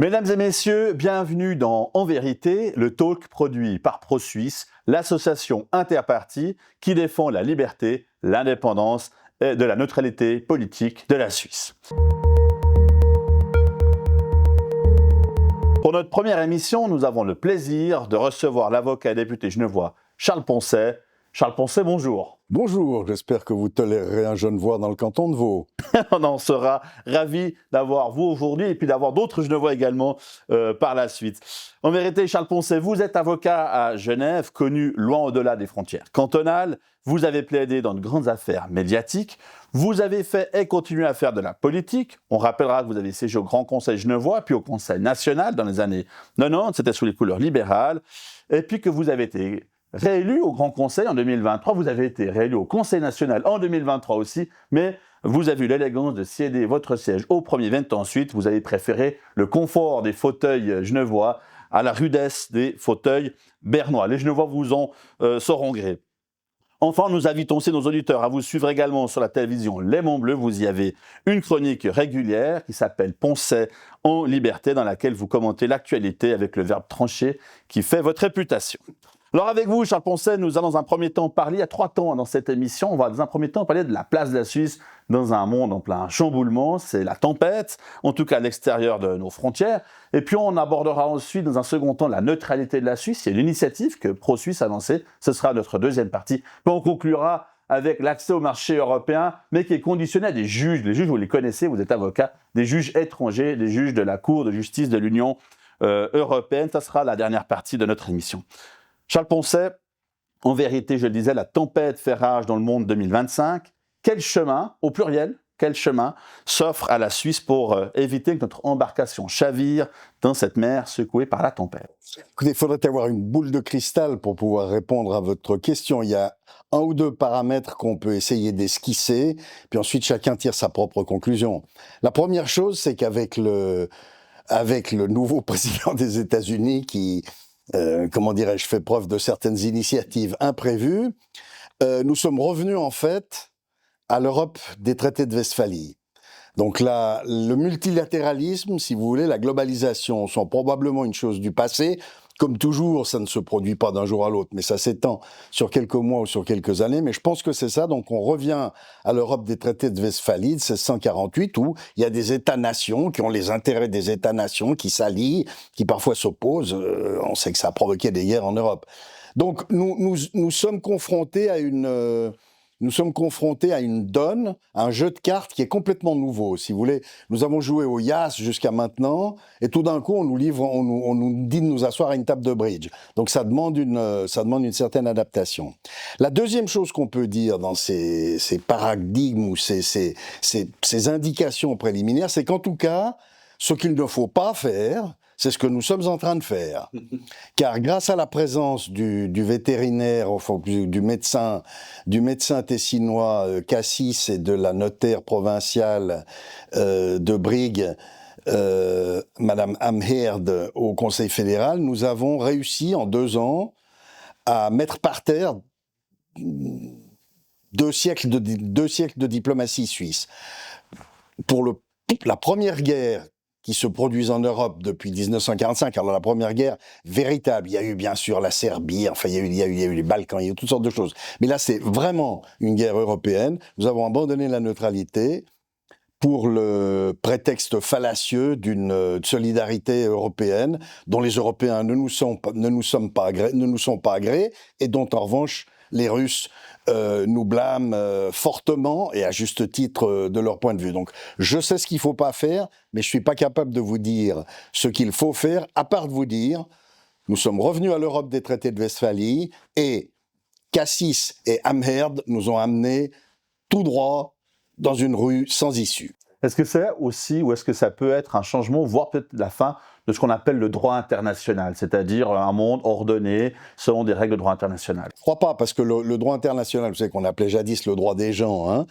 Mesdames et messieurs, bienvenue dans En Vérité, le talk produit par ProSuisse, l'association interpartie qui défend la liberté, l'indépendance et de la neutralité politique de la Suisse. Pour notre première émission, nous avons le plaisir de recevoir l'avocat et député genevois Charles Poncet. Charles Poncet, bonjour. Bonjour, j'espère que vous tolérerez un Genevois dans le canton de Vaud. On en sera ravis d'avoir vous aujourd'hui et puis d'avoir d'autres Genevois également par la suite. En vérité, Charles Poncet, vous êtes avocat à Genève, connu loin au-delà des frontières cantonales. Vous avez plaidé dans de grandes affaires médiatiques. Vous avez fait et continué à faire de la politique. On rappellera que vous avez siégé au Grand Conseil genevois, puis au Conseil national dans les années 90, c'était sous les couleurs libérales. Et puis que vous avez été réélu au Grand Conseil en 2023, vous avez été réélu au Conseil national en 2023 aussi, mais vous avez eu l'élégance de céder votre siège au premier 20 ensuite. Vous avez préféré le confort des fauteuils genevois à la rudesse des fauteuils bernois. Les Genevois vous en sauront gré. Enfin, nous invitons aussi nos auditeurs à vous suivre également sur la télévision Léman Bleu. Vous y avez une chronique régulière qui s'appelle Poncet en liberté, dans laquelle vous commentez l'actualité avec le verbe tranché qui fait votre réputation. Alors avec vous, Charles Poncet, nous allons dans un premier temps parler, il y a 3 temps dans cette émission, on va dans un premier temps parler de la place de la Suisse dans un monde en plein chamboulement, c'est la tempête, en tout cas à l'extérieur de nos frontières. Et puis on abordera ensuite dans un second temps la neutralité de la Suisse, il y a une initiative que ProSuisse a lancée, ce sera notre deuxième partie. Puis on conclura avec l'accès au marché européen, mais qui est conditionné à des juges. Les juges, vous les connaissez, vous êtes avocat, des juges étrangers, des juges de la Cour de justice de l'Union européenne. Ça sera la dernière partie de notre émission. Charles Poncet, en vérité, je le disais, la tempête fait rage dans le monde 2025. Quel chemin, au pluriel, quel chemin s'offre à la Suisse pour éviter que notre embarcation chavire dans cette mer secouée par la tempête? Écoutez, il faudrait avoir une boule de cristal pour pouvoir répondre à votre question. Il y a 1 ou 2 paramètres qu'on peut essayer d'esquisser, puis ensuite chacun tire sa propre conclusion. La première chose, c'est qu'avec le nouveau président des États-Unis qui fait preuve de certaines initiatives imprévues, nous sommes revenus en fait à l'Europe des traités de Westphalie. Donc là, le multilatéralisme, si vous voulez, la globalisation sont probablement une chose du passé. Comme toujours, ça ne se produit pas d'un jour à l'autre, mais ça s'étend sur quelques mois ou sur quelques années. Mais je pense que c'est ça. Donc on revient à l'Europe des traités de Westphalie de 1648, où il y a des États-nations qui ont les intérêts des États-nations, qui s'allient, qui parfois s'opposent. On sait que ça a provoqué des guerres en Europe. Donc nous sommes confrontés à une donne, à un jeu de cartes qui est complètement nouveau. Si vous voulez, nous avons joué au Yas jusqu'à maintenant, et tout d'un coup, on nous dit de nous asseoir à une table de bridge. Donc ça demande une certaine adaptation. La deuxième chose qu'on peut dire dans ces paradigmes ou ces indications préliminaires, c'est qu'en tout cas, ce qu'il ne faut pas faire, c'est ce que nous sommes en train de faire. Car grâce à la présence du vétérinaire, du médecin tessinois Cassis et de la notaire provinciale de Brigue, Madame Amherd, au Conseil fédéral, nous avons réussi en 2 ans à mettre par terre 2 siècles de diplomatie suisse. Pour la première guerre qui se produisent en Europe depuis 1945. Alors la première guerre véritable, il y a eu bien sûr la Serbie, enfin il y a eu les Balkans, il y a eu toutes sortes de choses. Mais là c'est vraiment une guerre européenne. Nous avons abandonné la neutralité pour le prétexte fallacieux d'une solidarité européenne dont les Européens ne nous sont pas agréés et dont en revanche les Russes nous blâment fortement et à juste titre de leur point de vue. Donc je sais ce qu'il ne faut pas faire, mais je ne suis pas capable de vous dire ce qu'il faut faire, à part de vous dire, nous sommes revenus à l'Europe des traités de Westphalie et Cassis et Amherd nous ont amenés tout droit dans une rue sans issue. Est-ce que c'est aussi, ou est-ce que ça peut être un changement, voire peut-être la fin de ce qu'on appelle le droit international, c'est-à-dire un monde ordonné selon des règles de droit international? Je crois pas, parce que le droit international, vous savez qu'on appelait jadis le droit des gens, hein,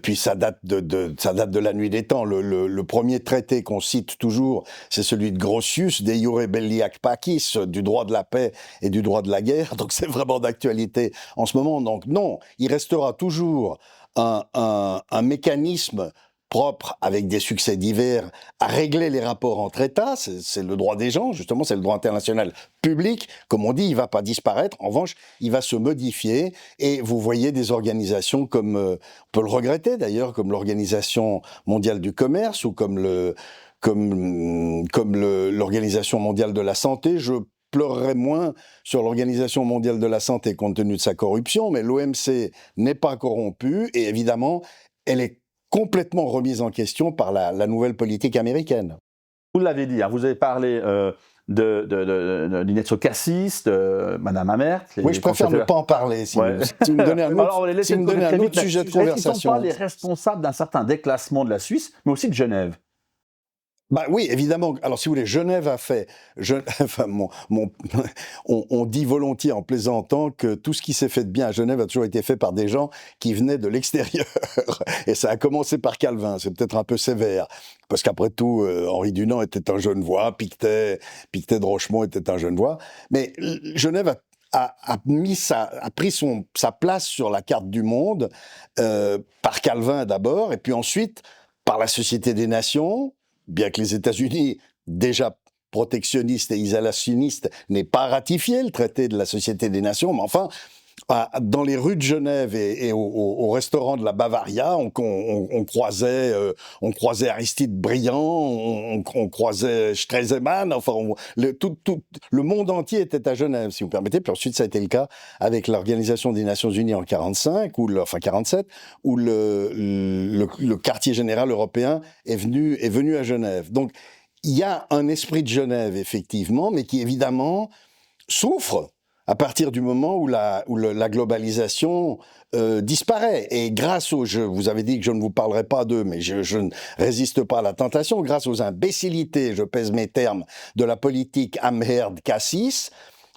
puis ça date de la nuit des temps. Le premier traité qu'on cite toujours, c'est celui de Grotius, De Iure Belli Ac Pacis, du droit de la paix et du droit de la guerre, donc c'est vraiment d'actualité en ce moment. Donc non, il restera toujours un mécanisme propre, avec des succès divers, à régler les rapports entre États. C'est le droit des gens, justement, c'est le droit international public. Comme on dit, il va pas disparaître. En revanche, il va se modifier. Et vous voyez des organisations comme, on peut le regretter d'ailleurs, comme l'Organisation mondiale du commerce ou comme l'Organisation mondiale de la santé. Je pleurerais moins sur l'Organisation mondiale de la santé compte tenu de sa corruption, mais l'OMC n'est pas corrompue et évidemment, elle est complètement remise en question par la nouvelle politique américaine. Vous l'avez dit, hein, vous avez parlé d'Ignacio Cassis, de Madame Amert. Oui, je préfère ne pas en parler, si vous me donnez un autre sujet de conversation. Est-ce qu'ils ne sont pas les responsables d'un certain déclassement de la Suisse, mais aussi de Genève? Bah oui, évidemment. Alors, si vous voulez, Genève a fait. On dit volontiers en plaisantant que tout ce qui s'est fait de bien à Genève a toujours été fait par des gens qui venaient de l'extérieur. Et ça a commencé par Calvin. C'est peut-être un peu sévère, parce qu'après tout, Henri Dunant était un Genevois, Pictet de Rochemont était un Genevois. Mais Genève a pris sa place sur la carte du monde par Calvin d'abord, et puis ensuite par la Société des Nations. Bien que les États-Unis, déjà protectionnistes et isolationnistes, n'aient pas ratifié le traité de la Société des Nations, mais enfin, dans les rues de Genève et au restaurant de la Bavaria, on croisait Aristide Briand, on croisait Stresemann, enfin, le monde entier était à Genève, si vous permettez. Puis ensuite, ça a été le cas avec l'Organisation des Nations Unies en 47, où le quartier général européen est venu à Genève. Donc, il y a un esprit de Genève, effectivement, mais qui, évidemment, souffre à partir du moment où la globalisation disparaît. Et grâce vous avez dit que je ne vous parlerai pas d'eux, mais je ne résiste pas à la tentation, grâce aux imbécilités, je pèse mes termes, de la politique Amherd-Cassis,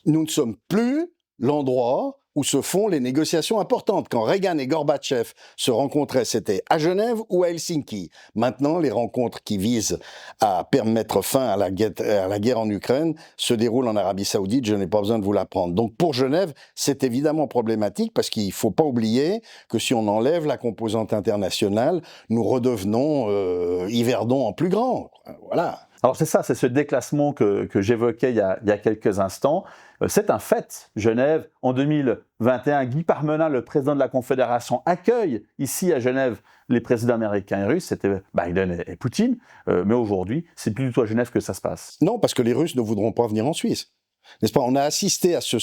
nous ne sommes plus l'endroit où se font les négociations importantes. Quand Reagan et Gorbatchev se rencontraient, c'était à Genève ou à Helsinki. Maintenant, les rencontres qui visent à mettre fin à la guerre en Ukraine se déroulent en Arabie Saoudite, je n'ai pas besoin de vous l'apprendre. Donc pour Genève, c'est évidemment problématique parce qu'il ne faut pas oublier que si on enlève la composante internationale, nous redevenons Yverdon en plus grand. Voilà. Alors c'est ça, c'est ce déclassement que j'évoquais il y a quelques instants. C'est un fait. Genève, en 2021, Guy Parmelin, le président de la Confédération, accueille ici à Genève les présidents américains et russes. C'était Biden et Poutine. Mais aujourd'hui, c'est plus du tout à Genève que ça se passe. Non, parce que les Russes ne voudront pas venir en Suisse. N'est-ce pas? On a assisté à ce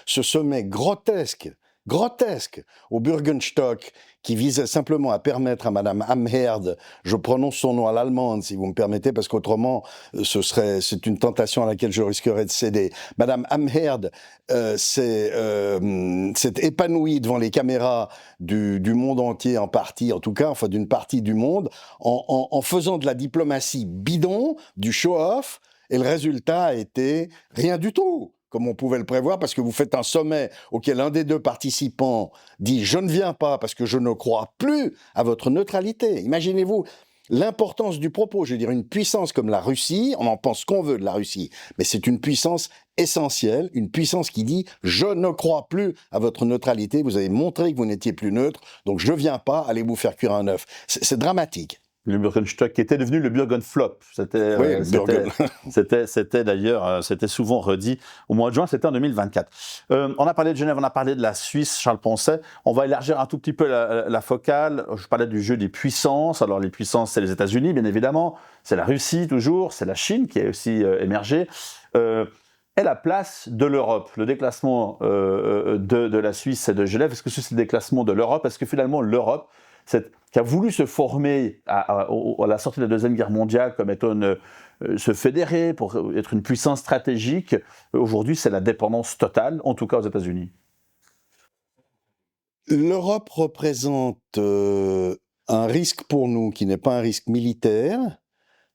sommet grotesque au Bürgenstock, qui visait simplement à permettre à Madame Amherd, je prononce son nom à l'allemande si vous me permettez, parce qu'autrement c'est une tentation à laquelle je risquerais de céder. Madame Amherd s'est épanouie devant les caméras du monde entier en partie, en tout cas, enfin d'une partie du monde, en faisant de la diplomatie bidon, du show-off, et le résultat a été rien du tout, comme on pouvait le prévoir, parce que vous faites un sommet auquel un des deux participants dit « je ne viens pas parce que je ne crois plus à votre neutralité ». Imaginez-vous l'importance du propos. Je veux dire, une puissance comme la Russie, on en pense qu'on veut de la Russie, mais c'est une puissance essentielle, une puissance qui dit « je ne crois plus à votre neutralité, vous avez montré que vous n'étiez plus neutre, donc je ne viens pas, allez vous faire cuire un œuf ». C'est dramatique. Le Bürgenstock qui était devenu le Bürgenflop. C'était d'ailleurs, c'était souvent redit au mois de juin, c'était en 2024. On a parlé de Genève, on a parlé de la Suisse, Charles Poncet. On va élargir un tout petit peu la focale. Je parlais du jeu des puissances. Alors les puissances, c'est les États-Unis, bien évidemment. C'est la Russie, toujours. C'est la Chine qui a aussi émergé. Et la place de l'Europe, le déclassement de la Suisse et de Genève. Est-ce que c'est le déclassement de l'Europe? Est-ce que finalement l'Europe, qui a voulu se former à la sortie de la Deuxième Guerre mondiale comme étant se fédérer pour être une puissance stratégique, aujourd'hui c'est la dépendance totale, en tout cas aux États-Unis? L'Europe représente un risque pour nous qui n'est pas un risque militaire,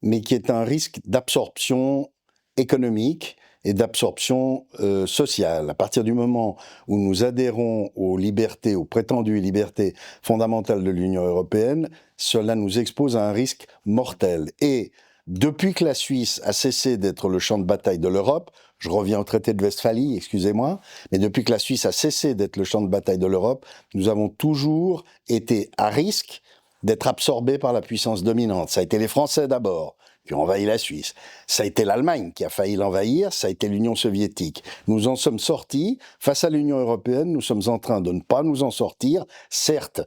mais qui est un risque d'absorption économique et d'absorption sociale. À partir du moment où nous adhérons aux libertés, aux prétendues libertés fondamentales de l'Union européenne, cela nous expose à un risque mortel. Et depuis que la Suisse a cessé d'être le champ de bataille de l'Europe, je reviens au traité de Westphalie, excusez-moi, mais depuis que la Suisse a cessé d'être le champ de bataille de l'Europe, nous avons toujours été à risque d'être absorbés par la puissance dominante. Ça a été les Français d'abord, qui ont envahi la Suisse. Ça a été l'Allemagne qui a failli l'envahir, ça a été l'Union soviétique. Nous en sommes sortis. Face à l'Union européenne, nous sommes en train de ne pas nous en sortir. Certes,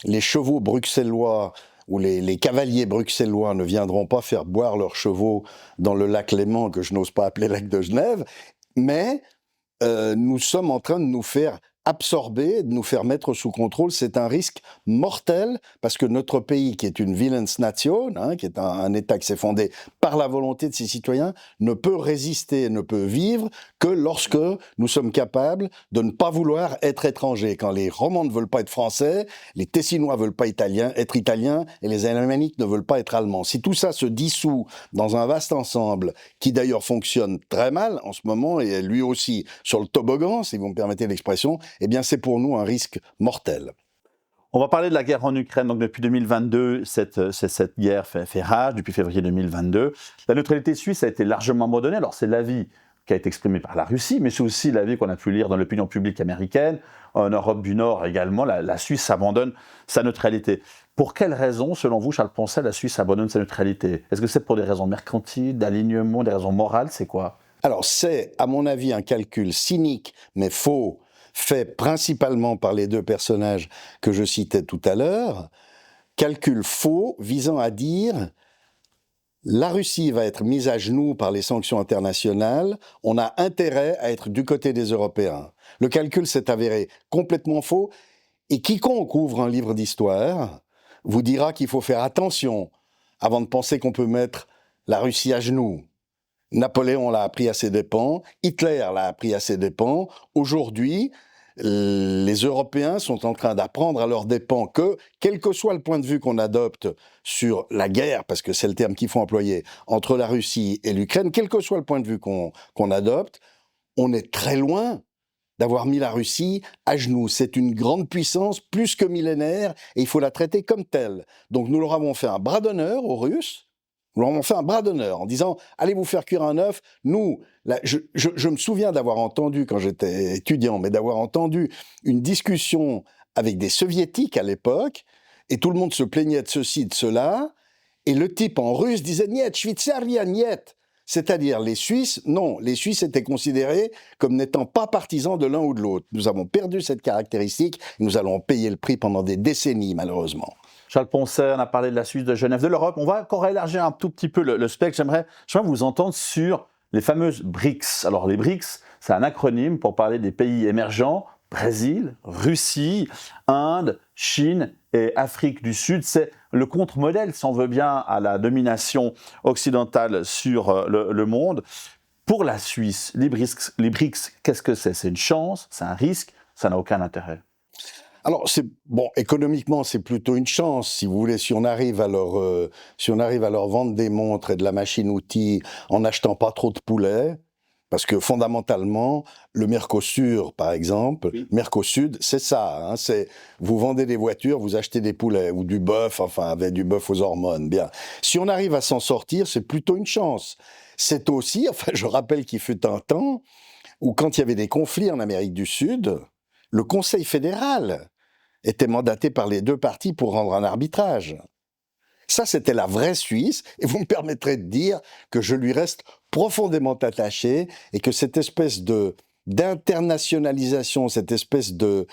les chevaux bruxellois ou les cavaliers bruxellois ne viendront pas faire boire leurs chevaux dans le lac Léman, que je n'ose pas appeler lac de Genève, mais nous sommes en train de nous faire absorber, de nous faire mettre sous contrôle. C'est un risque mortel parce que notre pays, qui est une Willensnation, qui est un État qui s'est fondé par la volonté de ses citoyens, ne peut résister, ne peut vivre que lorsque nous sommes capables de ne pas vouloir être étrangers. Quand les Romands ne veulent pas être français, les Tessinois ne veulent pas être italiens et les Alémaniques ne veulent pas être allemands. Si tout ça se dissout dans un vaste ensemble, qui d'ailleurs fonctionne très mal en ce moment, et lui aussi sur le toboggan, si vous me permettez l'expression, eh bien c'est pour nous un risque mortel. On va parler de la guerre en Ukraine. Donc depuis 2022, cette guerre fait rage, depuis février 2022. La neutralité suisse a été largement abandonnée. Alors c'est l'avis qui a été exprimé par la Russie, mais c'est aussi l'avis qu'on a pu lire dans l'opinion publique américaine. En Europe du Nord également, la Suisse abandonne sa neutralité. Pour quelles raisons, selon vous, Charles Poncet, la Suisse abandonne sa neutralité? Est-ce que c'est pour des raisons mercantiles, d'alignement, des raisons morales? C'est quoi? Alors c'est, à mon avis, un calcul cynique, mais faux, fait principalement par les deux personnages que je citais tout à l'heure, calcul faux visant à dire la Russie va être mise à genoux par les sanctions internationales, on a intérêt à être du côté des Européens. Le calcul s'est avéré complètement faux et quiconque ouvre un livre d'histoire vous dira qu'il faut faire attention avant de penser qu'on peut mettre la Russie à genoux. Napoléon l'a appris à ses dépens, Hitler l'a appris à ses dépens. Aujourd'hui, les Européens sont en train d'apprendre à leurs dépens que, quel que soit le point de vue qu'on adopte sur la guerre, parce que c'est le terme qu'il faut employer, entre la Russie et l'Ukraine, quel que soit le point de vue qu'on adopte, on est très loin d'avoir mis la Russie à genoux. C'est une grande puissance, plus que millénaire, et il faut la traiter comme telle. Donc nous leur avons fait un bras d'honneur aux Russes. Nous leur avons fait un bras d'honneur en disant « Allez vous faire cuire un œuf ». Nous, je me souviens d'avoir entendu, quand j'étais étudiant, mais d'avoir entendu une discussion avec des soviétiques à l'époque, et tout le monde se plaignait de ceci, de cela, et le type en russe disait « Niet, Schweitzeria, niet ». C'est-à-dire les Suisses, non, les Suisses étaient considérés comme n'étant pas partisans de l'un ou de l'autre. Nous avons perdu cette caractéristique, et nous allons payer le prix pendant des décennies, malheureusement. Charles Poncet, on a parlé de la Suisse, de Genève, de l'Europe. On va encore élargir un tout petit peu le spectre. J'aimerais vous entendre sur les fameuses BRICS. Alors les BRICS, c'est un acronyme pour parler des pays émergents, Brésil, Russie, Inde, Chine et Afrique du Sud. C'est le contre-modèle, si on veut bien, à la domination occidentale sur le monde. Pour la Suisse, les BRICS, qu'est-ce que c'est? C'est une chance, c'est un risque, ça n'a aucun intérêt. Alors, économiquement, c'est plutôt une chance, si vous voulez, si on arrive à leur vendre des montres et de la machine-outil en n'achetant pas trop de poulets, parce que fondamentalement, le Mercosur, par exemple, oui. Mercosud, c'est ça, c'est vous vendez des voitures, vous achetez des poulets ou du bœuf, avec du bœuf aux hormones. Bien, si on arrive à s'en sortir, c'est plutôt une chance. C'est aussi, je rappelle qu'il fut un temps où quand il y avait des conflits en Amérique du Sud, le Conseil fédéral était mandaté par les deux parties pour rendre un arbitrage. Ça, c'était la vraie Suisse, et vous me permettrez de dire que je lui reste profondément attaché, et que cette espèce d'internationalisation, cette espèce de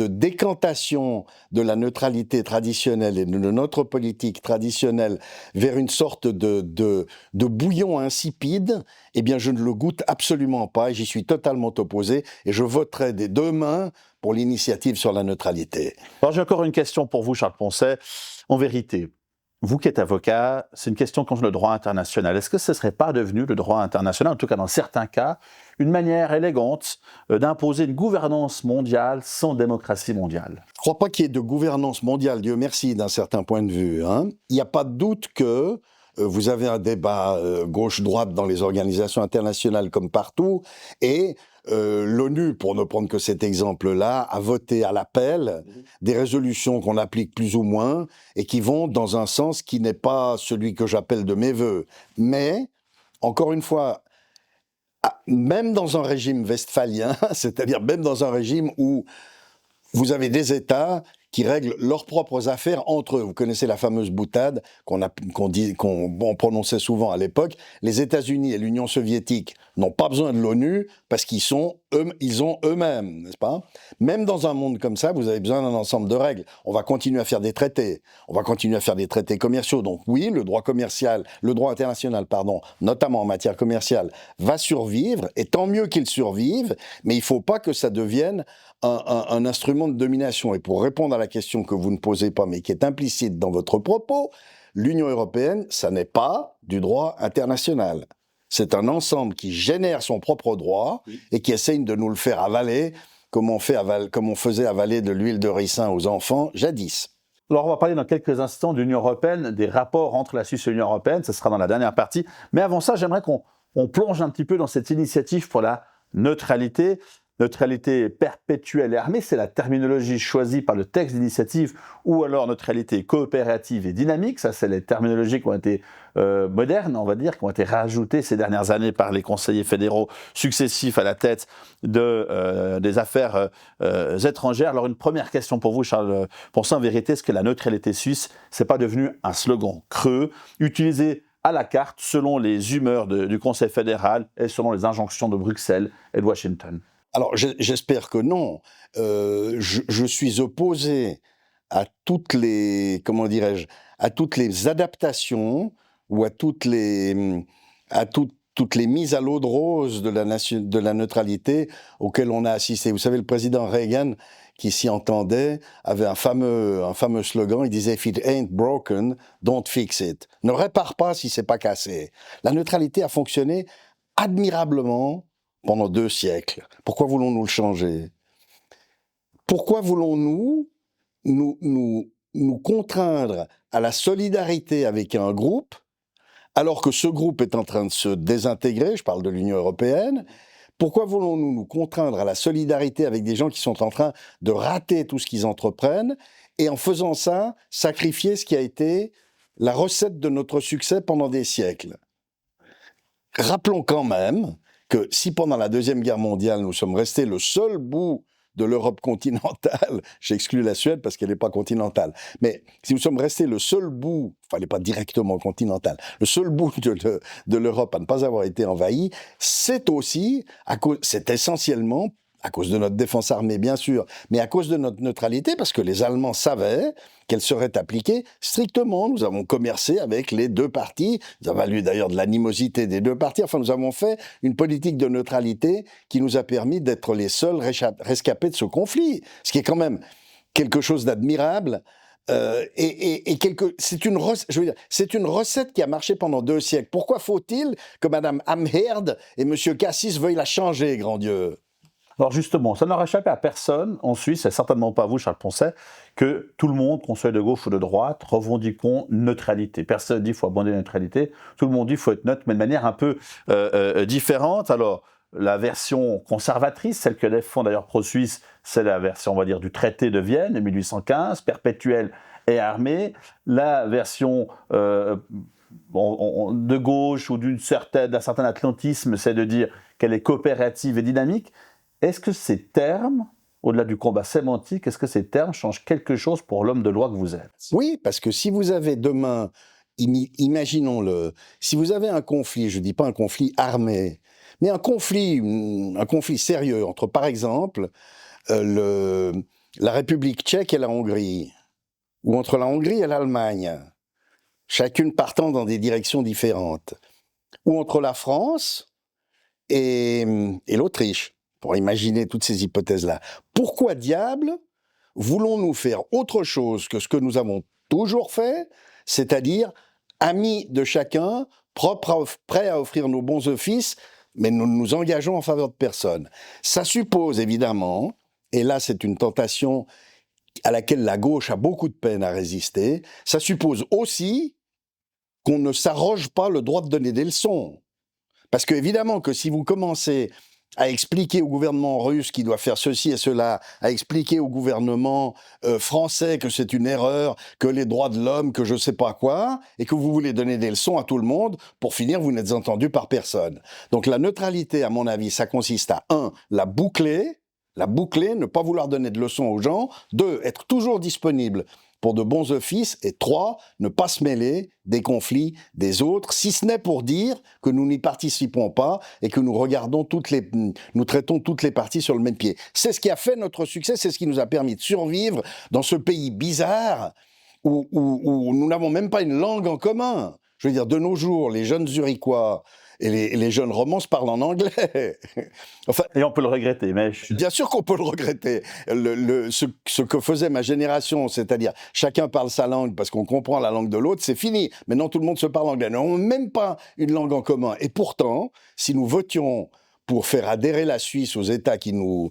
décantation de la neutralité traditionnelle et de notre politique traditionnelle vers une sorte de bouillon insipide, eh bien je ne le goûte absolument pas et j'y suis totalement opposé et je voterai des deux mains pour l'initiative sur la neutralité. Alors j'ai encore une question pour vous, Charles Poncet. En vérité, vous qui êtes avocat, c'est une question contre le droit international. Est-ce que ce ne serait pas devenu le droit international, en tout cas dans certains cas, une manière élégante d'imposer une gouvernance mondiale sans démocratie mondiale? Je ne crois pas qu'il y ait de gouvernance mondiale, Dieu merci, d'un certain point de vue. Il n'y a pas de doute que vous avez un débat gauche-droite dans les organisations internationales comme partout, et l'ONU, pour ne prendre que cet exemple-là, a voté à l'appel des résolutions qu'on applique plus ou moins et qui vont dans un sens qui n'est pas celui que j'appelle de mes voeux. Mais, encore une fois, même dans un régime westphalien, c'est-à-dire même dans un régime où vous avez des États qui règlent leurs propres affaires entre eux. Vous connaissez la fameuse boutade qu'on prononçait souvent à l'époque. Les États-Unis et l'Union soviétique n'ont pas besoin de l'ONU parce qu'ils ont eux-mêmes, n'est-ce pas? Même dans un monde comme ça, vous avez besoin d'un ensemble de règles. On va continuer à faire des traités. On va continuer à faire des traités commerciaux. Donc oui, le droit international, notamment en matière commerciale, va survivre, et tant mieux qu'il survive, mais il ne faut pas que ça devienne un instrument de domination. Et pour répondre à la question que vous ne posez pas, mais qui est implicite dans votre propos, l'Union européenne, ça n'est pas du droit international. C'est un ensemble qui génère son propre droit et qui essaye de nous le faire avaler comme on faisait avaler de l'huile de ricin aux enfants jadis. Alors, on va parler dans quelques instants de l'Union européenne, des rapports entre la Suisse et l'Union européenne. Ce sera dans la dernière partie. Mais avant ça, j'aimerais qu'on plonge un petit peu dans cette initiative pour la neutralité. Neutralité perpétuelle et armée, c'est la terminologie choisie par le texte d'initiative, ou alors neutralité coopérative et dynamique. Ça, c'est les terminologies qui ont été modernes, on va dire, qui ont été rajoutées ces dernières années par les conseillers fédéraux successifs à la tête des affaires étrangères. Alors, une première question pour vous, Charles Poncet. En vérité, est-ce que la neutralité suisse, c'est pas devenu un slogan creux, utilisé à la carte selon les humeurs du Conseil fédéral et selon les injonctions de Bruxelles et de Washington? Alors, j'espère que non. Je suis opposé à toutes les, à toutes les adaptations ou à toutes les mises à l'eau de rose de la neutralité auxquelles on a assisté. Vous savez, le président Reagan, qui s'y entendait, avait un fameux slogan. Il disait « If it ain't broken, don't fix it ». Ne répare pas si c'est pas cassé. La neutralité a fonctionné admirablement pendant 2 siècles. Pourquoi voulons-nous le changer? Pourquoi voulons-nous nous contraindre à la solidarité avec un groupe, alors que ce groupe est en train de se désintégrer? Je parle de l'Union européenne. Pourquoi voulons-nous nous contraindre à la solidarité avec des gens qui sont en train de rater tout ce qu'ils entreprennent, et en faisant ça, sacrifier ce qui a été la recette de notre succès pendant des siècles? Rappelons quand même que si pendant la Deuxième Guerre mondiale, nous sommes restés le seul bout de l'Europe continentale, j'exclus la Suède parce qu'elle n'est pas continentale, mais si nous sommes restés le seul bout, enfin elle n'est pas directement continentale, le seul bout de l'Europe à ne pas avoir été envahi, c'est essentiellement à cause de notre défense armée, bien sûr, mais à cause de notre neutralité, parce que les Allemands savaient qu'elle serait appliquée strictement. Nous avons commercé avec les 2 parties, ça a valu d'ailleurs de l'animosité des 2 parties, enfin nous avons fait une politique de neutralité qui nous a permis d'être les seuls rescapés de ce conflit, ce qui est quand même quelque chose d'admirable. C'est une recette qui a marché pendant 2 siècles. Pourquoi faut-il que Mme Amherd et M. Cassis veuillent la changer, grand Dieu? Alors justement, ça n'aura échappé à personne en Suisse, et certainement pas à vous, Charles Poncet, que tout le monde, qu'on soit de gauche ou de droite, revendiquons neutralité. Personne ne dit qu'il faut abandonner la neutralité, tout le monde dit qu'il faut être neutre, mais de manière un peu différente. Alors, la version conservatrice, celle que défend d'ailleurs Pro-Suisse, c'est la version, on va dire, du traité de Vienne de 1815, perpétuelle et armée. La version de gauche ou d'un certain atlantisme, c'est de dire qu'elle est coopérative et dynamique. Est-ce que ces termes, au-delà du combat sémantique, est-ce que ces termes changent quelque chose pour l'homme de loi que vous êtes? Oui, parce que si vous avez demain, imaginons-le, si vous avez un conflit, je ne dis pas un conflit armé, mais un conflit sérieux entre, par exemple, la République tchèque et la Hongrie, ou entre la Hongrie et l'Allemagne, chacune partant dans des directions différentes, ou entre la France et l'Autriche, pour imaginer toutes ces hypothèses-là. Pourquoi diable voulons-nous faire autre chose que ce que nous avons toujours fait, c'est-à-dire amis de chacun, prêts à offrir nos bons offices, mais nous nous engageons en faveur de personne? Ça suppose évidemment, et là c'est une tentation à laquelle la gauche a beaucoup de peine à résister, ça suppose aussi qu'on ne s'arroge pas le droit de donner des leçons. Parce que évidemment que si vous commencez à expliquer au gouvernement russe qu'il doit faire ceci et cela, à expliquer au gouvernement français que c'est une erreur, que les droits de l'homme, que je sais pas quoi, et que vous voulez donner des leçons à tout le monde, pour finir, vous n'êtes entendu par personne. Donc la neutralité, à mon avis, ça consiste à, 1, la boucler, la boucler, ne pas vouloir donner de leçons aux gens. 2, être toujours disponible pour de bons offices. Et 3, ne pas se mêler des conflits des autres, si ce n'est pour dire que nous n'y participons pas et que nous traitons toutes les parties sur le même pied. C'est ce qui a fait notre succès, c'est ce qui nous a permis de survivre dans ce pays bizarre où nous n'avons même pas une langue en commun. Je veux dire, de nos jours, les jeunes Zurichois et les jeunes Romans se parlent en anglais. Enfin, et on peut le regretter, mais... Bien sûr qu'on peut le regretter. Ce que faisait ma génération, c'est-à-dire chacun parle sa langue parce qu'on comprend la langue de l'autre, c'est fini. Maintenant, tout le monde se parle anglais. Nous n'avons même pas une langue en commun. Et pourtant, si nous votions pour faire adhérer la Suisse aux États qui nous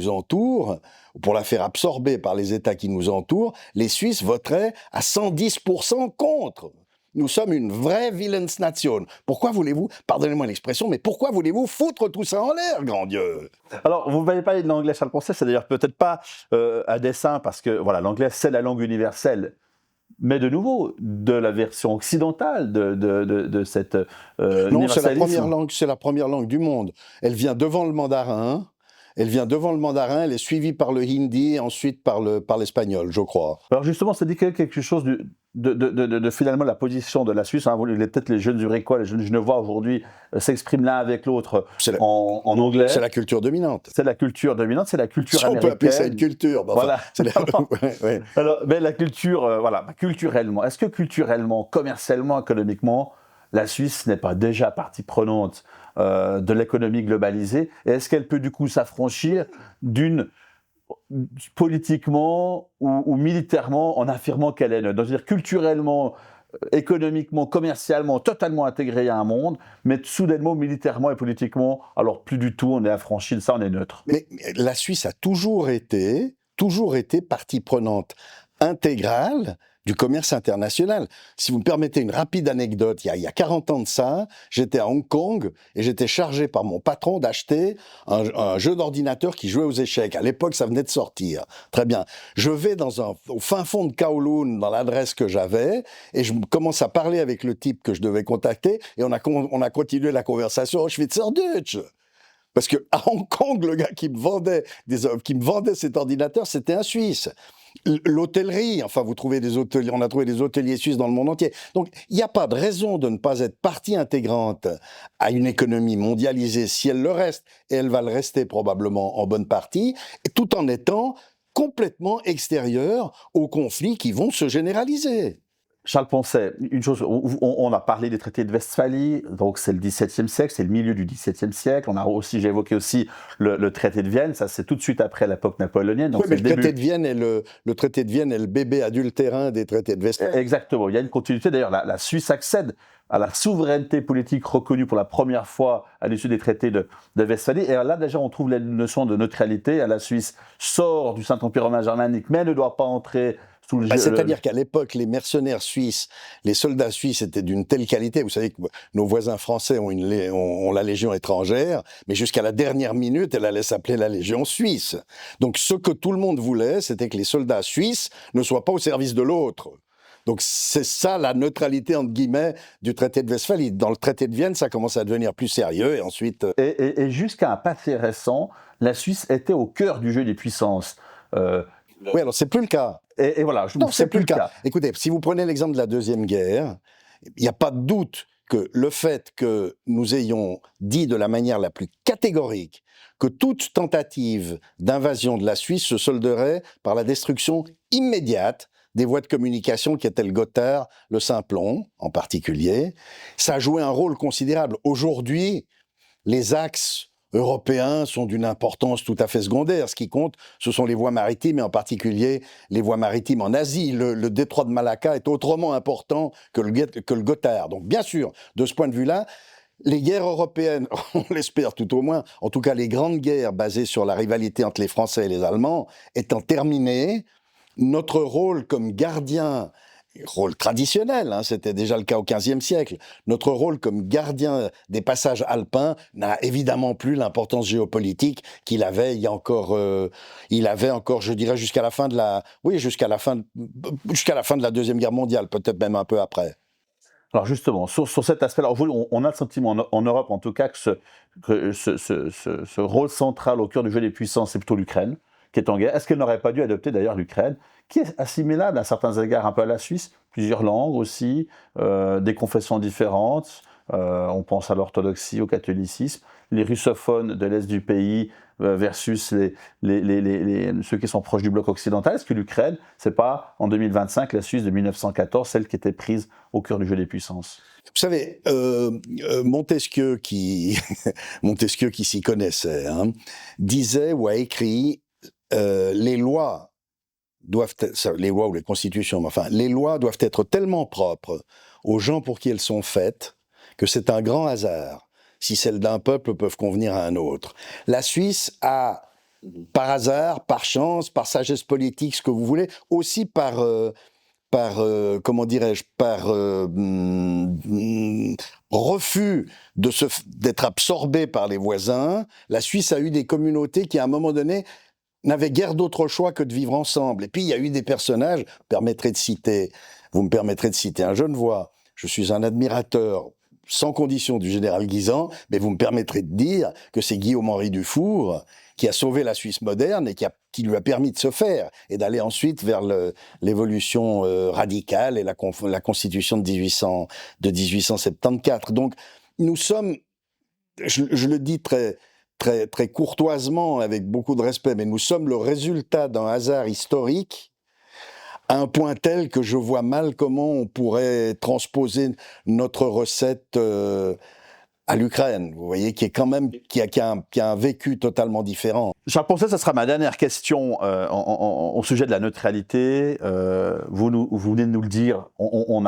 entourent, pour la faire absorber par les États qui nous entourent, les Suisses voteraient à 110% contre. Nous sommes une vraie Willensnation. Pourquoi voulez-vous, pardonnez-moi l'expression, mais pourquoi voulez-vous foutre tout ça en l'air, grand Dieu? Alors, vous m'avez parlé de l'anglais, Charles Poncet, c'est d'ailleurs peut-être pas à dessein, parce que voilà, l'anglais, c'est la langue universelle. Mais de nouveau, de la version occidentale de cette non, universalisme. c'est la première langue du monde. Elle vient devant le mandarin. Elle est suivie par le hindi et ensuite par l'espagnol, je crois. Alors justement, ça dit quelque chose de finalement la position de la Suisse. Hein. Peut-être les jeunes Zurichois, les jeunes Genevois aujourd'hui s'expriment l'un avec l'autre en anglais. C'est la culture dominante. C'est la culture dominante, c'est la culture américaine. On peut appeler ça une culture. Bah, voilà. Ouais. Alors, mais la culture, culturellement, est-ce que culturellement, commercialement, économiquement, la Suisse n'est pas déjà partie prenante de l'économie globalisée? Et est-ce qu'elle peut du coup s'affranchir d'une politiquement ou militairement en affirmant qu'elle est neutre? C'est-à-dire culturellement, économiquement, commercialement, totalement intégrée à un monde, mais soudainement, militairement et politiquement, alors plus du tout, on est affranchi de ça, on est neutre. Mais la Suisse a toujours été partie prenante intégrale du commerce international. Si vous me permettez une rapide anecdote, il y a 40 ans de ça, j'étais à Hong Kong et j'étais chargé par mon patron d'acheter un jeu d'ordinateur qui jouait aux échecs. À l'époque, ça venait de sortir. Très bien. Je vais au fin fond de Kowloon, dans l'adresse que j'avais, et je commence à parler avec le type que je devais contacter, et on a continué la conversation au Schweizerdeutsch. Parce que à Hong Kong, le gars qui me vendait cet ordinateur, c'était un Suisse. L'hôtellerie, enfin, on a trouvé des hôteliers suisses dans le monde entier. Donc, il n'y a pas de raison de ne pas être partie intégrante à une économie mondialisée si elle le reste, et elle va le rester probablement en bonne partie, tout en étant complètement extérieure aux conflits qui vont se généraliser. Charles Poncet, une chose, on a parlé des traités de Westphalie, donc c'est le XVIIe siècle, c'est le milieu du XVIIe siècle. J'ai évoqué aussi le traité de Vienne, ça c'est tout de suite après l'époque napoléonienne. Donc oui, mais le traité de Vienne est le bébé adultérin des traités de Westphalie. Exactement, il y a une continuité. D'ailleurs, la Suisse accède à la souveraineté politique reconnue pour la première fois à l'issue des traités de Westphalie. Et là, déjà, on trouve la notion de neutralité. La Suisse sort du Saint-Empire romain germanique, mais ne doit pas entrer sous le... C'est-à-dire qu'à l'époque, les mercenaires suisses, les soldats suisses étaient d'une telle qualité. Vous savez que nos voisins français ont la Légion étrangère, mais jusqu'à la dernière minute, elle allait s'appeler la Légion suisse. Donc, ce que tout le monde voulait, c'était que les soldats suisses ne soient pas au service de l'autre. Donc c'est ça la neutralité entre guillemets du traité de Westphalie. Dans le traité de Vienne, ça commence à devenir plus sérieux et ensuite... Et jusqu'à un passé récent, la Suisse était au cœur du jeu des puissances. Oui, alors c'est plus le cas. Et voilà, non, c'est plus le cas. Écoutez, si vous prenez l'exemple de la Deuxième Guerre, il n'y a pas de doute que le fait que nous ayons dit de la manière la plus catégorique que toute tentative d'invasion de la Suisse se solderait par la destruction immédiate des voies de communication qui étaient le Gotthard, le Simplon en particulier. Ça a joué un rôle considérable. Aujourd'hui, les axes européens sont d'une importance tout à fait secondaire. Ce qui compte, ce sont les voies maritimes, et en particulier les voies maritimes en Asie. Le détroit de Malacca est autrement important que le Gotthard. Donc bien sûr, de ce point de vue-là, les guerres européennes, on l'espère tout au moins, en tout cas les grandes guerres basées sur la rivalité entre les Français et les Allemands, étant terminées, notre rôle comme gardien, rôle traditionnel, c'était déjà le cas au XVe siècle, notre rôle comme gardien des passages alpins n'a évidemment plus l'importance géopolitique qu'il avait il avait encore, je dirais, jusqu'à la fin de la Deuxième Guerre mondiale, peut-être même un peu après. Alors justement, sur cet aspect-là, on a le sentiment en Europe en tout cas que ce rôle central au cœur du jeu des puissances, c'est plutôt l'Ukraine qui est en guerre. Est-ce qu'elle n'aurait pas dû adopter d'ailleurs l'Ukraine, qui est assimilable à certains égards un peu à la Suisse, plusieurs langues aussi, des confessions différentes, on pense à l'orthodoxie, au catholicisme, les russophones de l'Est du pays versus ceux qui sont proches du bloc occidental. Est-ce que l'Ukraine, c'est pas en 2025 la Suisse de 1914, celle qui était prise au cœur du jeu des puissances? Vous savez, Montesquieu qui Montesquieu qui s'y connaissait, hein, disait ou a écrit les lois les lois ou les constitutions, mais enfin, les lois doivent être tellement propres aux gens pour qui elles sont faites que c'est un grand hasard si celles d'un peuple peuvent convenir à un autre. La Suisse a, par hasard, par chance, par sagesse politique, ce que vous voulez, aussi par comment dirais-je, par refus d'être absorbé par les voisins, la Suisse a eu des communautés qui, à un moment donné, n'avaient guère d'autre choix que de vivre ensemble. Et puis, il y a eu des personnages, vous me permettrez de citer un Genevois. Je suis un admirateur sans condition du général Guisan, mais vous me permettrez de dire que c'est Guillaume-Henri Dufour qui a sauvé la Suisse moderne et qui lui a permis de se faire et d'aller ensuite vers l'évolution radicale et la Constitution de 1874. Donc, nous sommes, je le dis très courtoisement, avec beaucoup de respect, mais nous sommes le résultat d'un hasard historique à un point tel que je vois mal comment on pourrait transposer notre recette à l'Ukraine, vous voyez, qui a un vécu totalement différent. Charles Poncet, ça sera ma dernière question au sujet de la neutralité. Vous venez de nous le dire, on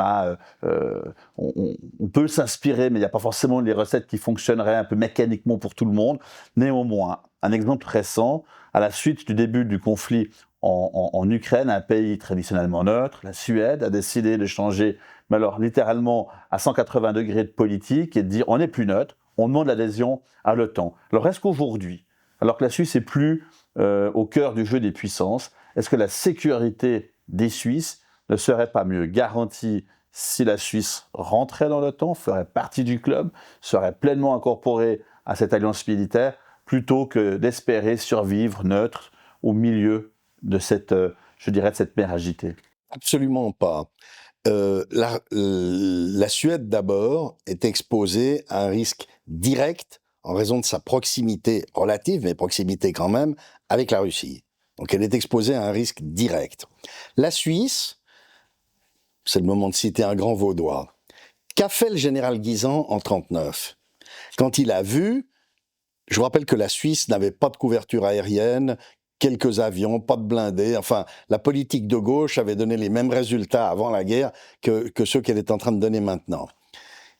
peut s'inspirer, mais il n'y a pas forcément les recettes qui fonctionneraient un peu mécaniquement pour tout le monde. Néanmoins, un exemple récent, à la suite du début du conflit en Ukraine, un pays traditionnellement neutre, la Suède, a décidé de changer, mais alors littéralement à 180 degrés de politique et de dire on n'est plus neutre, on demande l'adhésion à l'OTAN. Alors est-ce qu'aujourd'hui, alors que la Suisse n'est plus au cœur du jeu des puissances, est-ce que la sécurité des Suisses ne serait pas mieux garantie si la Suisse rentrait dans l'OTAN, ferait partie du club, serait pleinement incorporée à cette alliance militaire, plutôt que d'espérer survivre neutre au milieu de cette mer agitée? Absolument pas. La Suède, d'abord, est exposée à un risque direct en raison de sa proximité relative, mais proximité quand même, avec la Russie. Donc elle est exposée à un risque direct. La Suisse, c'est le moment de citer un grand vaudois. Qu'a fait le général Guisan en 1939 ? Quand il a vu, je vous rappelle que la Suisse n'avait pas de couverture aérienne, quelques avions, pas de blindés, enfin, la politique de gauche avait donné les mêmes résultats avant la guerre que ceux qu'elle est en train de donner maintenant.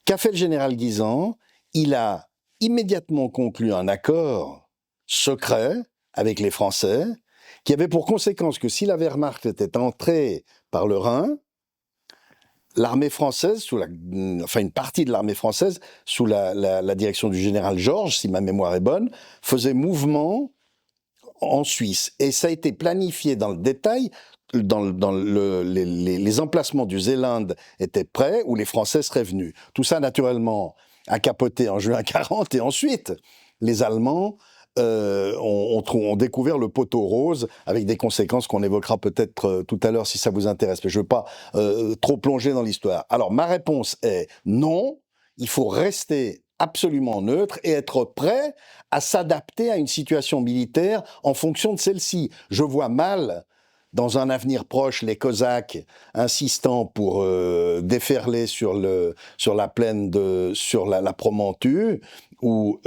Qu'a fait le général Guisan ? Il a immédiatement conclu un accord secret avec les Français, qui avait pour conséquence que si la Wehrmacht était entrée par le Rhin, l'armée française, une partie de l'armée française, sous la direction du général Georges, si ma mémoire est bonne, faisait mouvement en Suisse. Et ça a été planifié dans le détail. Les emplacements du Zéland étaient prêts, où les Français seraient venus. Tout ça, naturellement, a capoté en juin 40, et ensuite, les Allemands ont découvert le poteau rose, avec des conséquences qu'on évoquera peut-être tout à l'heure si ça vous intéresse, mais je ne veux pas trop plonger dans l'histoire. Alors, ma réponse est non, il faut rester absolument neutre et être prêt à s'adapter à une situation militaire en fonction de celle-ci. Je vois mal, dans un avenir proche, les Cosaques insistant pour déferler sur la plaine sur la Promontoire ou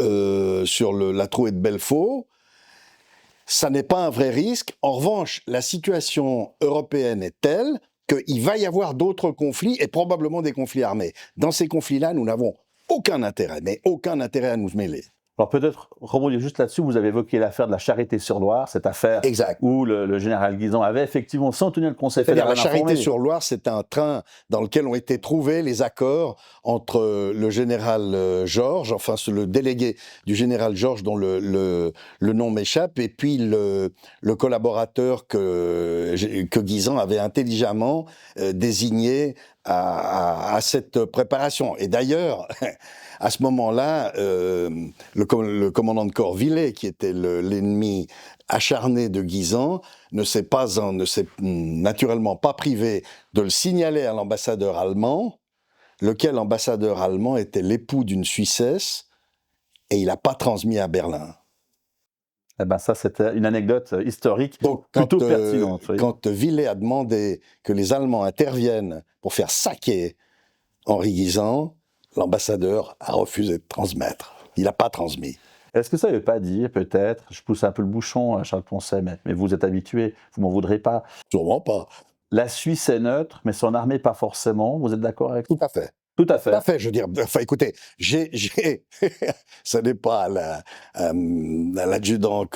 sur la trouée de Belfort. Ça n'est pas un vrai risque. En revanche, la situation européenne est telle qu'il va y avoir d'autres conflits et probablement des conflits armés. Dans ces conflits-là, nous n'avons aucun intérêt, mais aucun intérêt à nous mêler. Alors peut-être rebondir juste là-dessus, vous avez évoqué l'affaire de la Charité-sur-Loire, cette affaire exact. Où le général Guisan avait effectivement, sans tenir le Conseil fédéral informé. La Charité-sur-Loire, c'est un train dans lequel ont été trouvés les accords entre le général Georges, enfin le délégué du général Georges dont le nom m'échappe, et puis le collaborateur que Guisan avait intelligemment désigné à cette préparation. Et d'ailleurs, à ce moment-là, le commandant de corps Villet, qui était l'ennemi acharné de Guisan, ne s'est naturellement pas privé de le signaler à l'ambassadeur allemand, lequel ambassadeur allemand était l'époux d'une Suissesse, et il n'a pas transmis à Berlin. Eh ben ça, c'était une anecdote historique Donc, plutôt pertinente. Oui. Quand Villet a demandé que les Allemands interviennent pour faire saquer Henri Guisan, l'ambassadeur a refusé de transmettre. Il n'a pas transmis. Est-ce que ça ne veut pas dire, peut-être, je pousse un peu le bouchon, Charles Poncet, mais vous êtes habitué, vous m'en voudrez pas. Sûrement pas. La Suisse est neutre, mais son armée pas forcément. Vous êtes d'accord avec ça? Tout à fait. Tout à fait. Tout à fait, je veux dire, enfin écoutez, ce n'est pas l'adjudant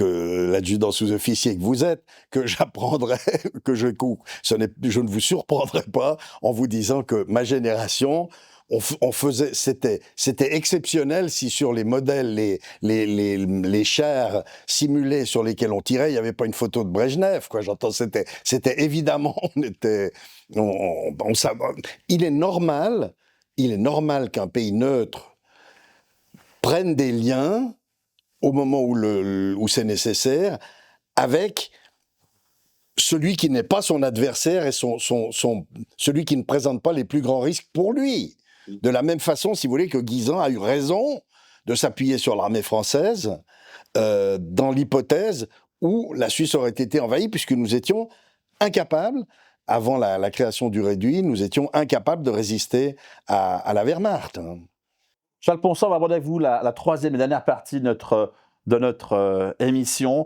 sous-officier que vous êtes que j'apprendrai, je ne vous surprendrai pas en vous disant que ma génération, c'était exceptionnel si sur les modèles, les chars simulés sur lesquels on tirait, il n'y avait pas une photo de Brejnev, quoi. J'entends, c'était évidemment, il est normal qu'un pays neutre prenne des liens au moment où c'est nécessaire avec celui qui n'est pas son adversaire et celui qui ne présente pas les plus grands risques pour lui. De la même façon, si vous voulez, que Guisan a eu raison de s'appuyer sur l'armée française dans l'hypothèse où la Suisse aurait été envahie, puisque nous étions incapables, avant la création du Réduit, nous étions incapables de résister à la Wehrmacht. Charles Poncet, on va aborder avec vous la troisième et dernière partie de notre émission.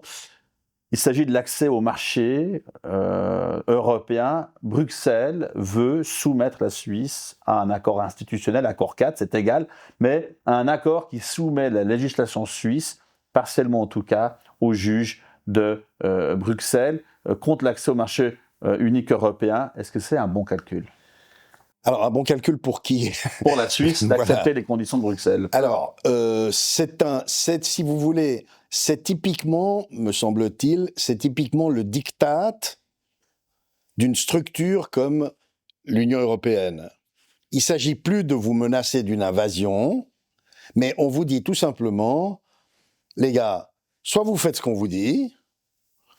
Il s'agit de l'accès au marché européen. Bruxelles veut soumettre la Suisse à un accord institutionnel, accord 4, c'est égal, mais à un accord qui soumet la législation suisse, partiellement en tout cas, aux juges de Bruxelles, contre l'accès au marché unique européen. Est-ce que c'est un bon calcul? Alors, un bon calcul pour qui? Pour la Suisse, d'accepter Voilà. les conditions de Bruxelles. Alors, si vous voulez, c'est typiquement, me semble-t-il, c'est typiquement le diktat d'une structure comme l'Union européenne. Il ne s'agit plus de vous menacer d'une invasion, mais on vous dit tout simplement, les gars, soit vous faites ce qu'on vous dit,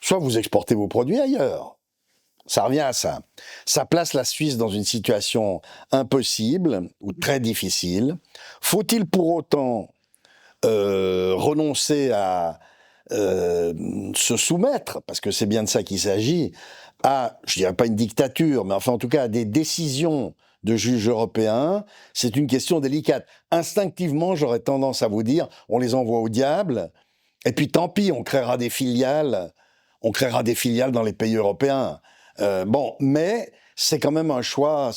soit vous exportez vos produits ailleurs. Ça revient à ça. Ça place la Suisse dans une situation impossible ou très difficile. Faut-il pour autant renoncer à se soumettre, parce que c'est bien de ça qu'il s'agit, à, je dirais pas une dictature, mais enfin en tout cas à des décisions de juges européens? C'est une question délicate. Instinctivement, j'aurais tendance à vous dire, on les envoie au diable, et puis tant pis, on créera des filiales dans les pays européens. Mais c'est quand même un choix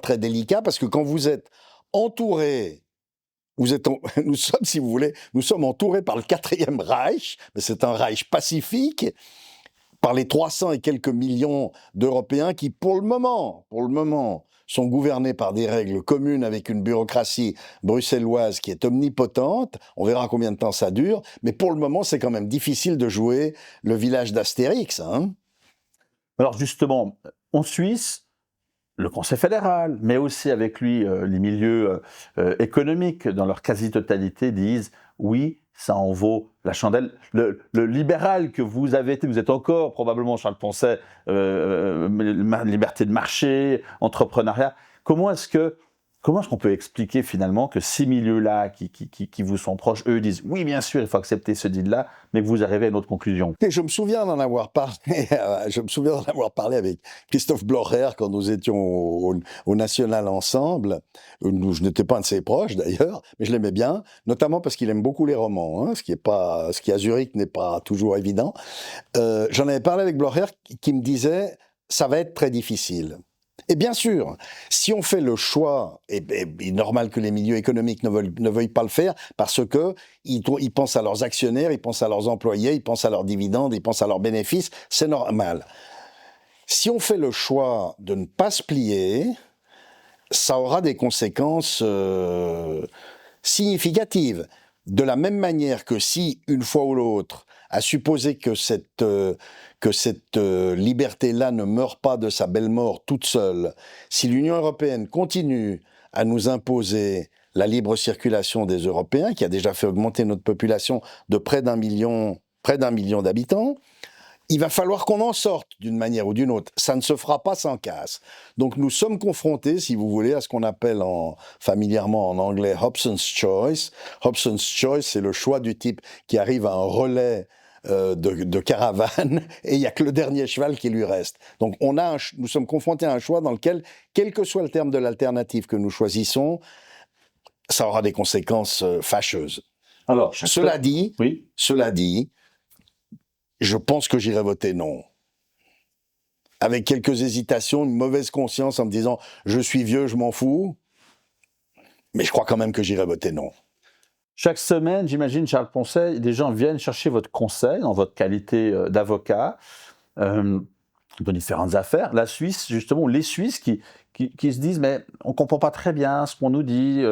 très délicat, parce que quand vous êtes entouré, nous sommes, si vous voulez, nous sommes entourés par le 4e Reich, mais c'est un Reich pacifique, par les 300 et quelques millions d'Européens qui, pour le moment, sont gouvernés par des règles communes avec une bureaucratie bruxelloise qui est omnipotente. On verra combien de temps ça dure, mais pour le moment, c'est quand même difficile de jouer le village d'Astérix, hein. Alors justement, en Suisse, le Conseil fédéral, mais aussi avec lui les milieux économiques, dans leur quasi-totalité, disent oui, ça en vaut la chandelle. Le libéral que vous avez été, vous êtes encore probablement, Charles Poncet, liberté de marché, entrepreneuriat. Comment est-ce qu'on peut expliquer finalement que ces milieux-là qui vous sont proches, eux disent oui, bien sûr, il faut accepter ce deal-là, mais que vous arrivez à une autre conclusion? Et je me souviens d'en avoir parlé avec Christophe Blocher quand nous étions au National ensemble. Je n'étais pas un de ses proches d'ailleurs, mais je l'aimais bien, notamment parce qu'il aime beaucoup les romans, hein, ce qui à Zurich n'est pas toujours évident. J'en avais parlé avec Blocher qui me disait ça va être très difficile. Et bien sûr, si on fait le choix, et il est normal que les milieux économiques ne veuillent pas le faire, parce que ils pensent à leurs actionnaires, ils pensent à leurs employés, ils pensent à leurs dividendes, ils pensent à leurs bénéfices, c'est normal. Si on fait le choix de ne pas se plier, ça aura des conséquences significatives. De la même manière que si, une fois ou l'autre, à supposer que cette liberté-là ne meurt pas de sa belle mort toute seule, si l'Union européenne continue à nous imposer la libre circulation des Européens, qui a déjà fait augmenter notre population de près d'un million d'habitants, il va falloir qu'on en sorte d'une manière ou d'une autre. Ça ne se fera pas sans casse. Donc nous sommes confrontés, si vous voulez, à ce qu'on appelle familièrement en anglais Hobson's Choice. Hobson's Choice, c'est le choix du type qui arrive à un relais de caravane et il n'y a que le dernier cheval qui lui reste. Donc nous sommes confrontés à un choix dans lequel, quel que soit le terme de l'alternative que nous choisissons, ça aura des conséquences fâcheuses. Alors, Cela dit, je pense que j'irai voter non. Avec quelques hésitations, une mauvaise conscience en me disant « je suis vieux, je m'en fous », mais je crois quand même que j'irai voter non. Chaque semaine, j'imagine, Charles Poncet, des gens viennent chercher votre conseil en votre qualité d'avocat dans différentes affaires. La Suisse, justement, les Suisses qui se disent « mais on ne comprend pas très bien ce qu'on nous dit,